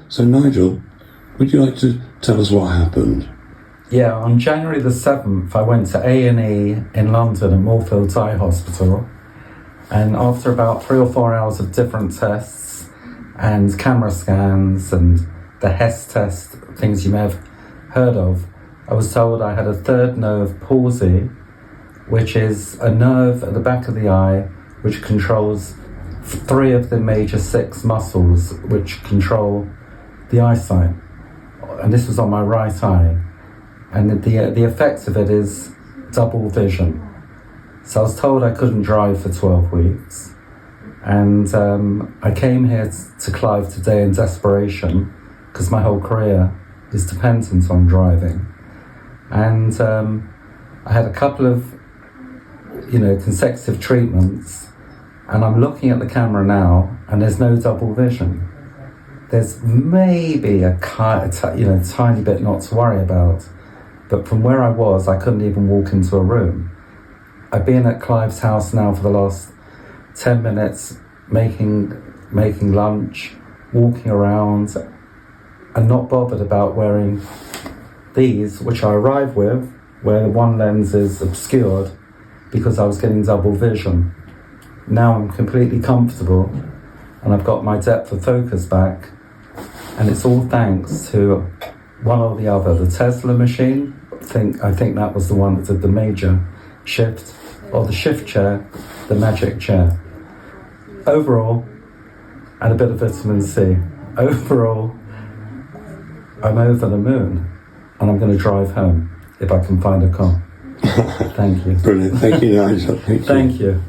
So Nigel, would you like to tell us what happened? Yeah, on January the 7th, I went to A&E in London at Moorfields Eye Hospital, and after about 3 or 4 hours of different tests and camera scans and the Hess test, things you may have heard of, I was told I had a third nerve palsy, which is a nerve at the back of the eye which controls 3 of the major 6 muscles which control the eyesight. And this was on my right eye. And the effect of it is double vision. So I was told I couldn't drive for 12 weeks. And I came here to Clive today in desperation because my whole career is dependent on driving. And I had a couple of, consecutive treatments, and I'm looking at the camera now, and there's no double vision. There's maybe a tiny bit not to worry about, but from where I was, I couldn't even walk into a room. I've been at Clive's house now for the last 10 minutes, making lunch, walking around, and not bothered about wearing these, which I arrive with, where one lens is obscured because I was getting double vision. Now I'm completely comfortable, and I've got my depth of focus back, and it's all thanks to one or the other. The Tesla machine, I think that was the one that did the major shift, or the shift chair, the magic chair. Overall, and a bit of vitamin C. Overall, I'm over the moon, and I'm going to drive home if I can find a car. Thank you. Brilliant. Thank you, Nigel. Thank you.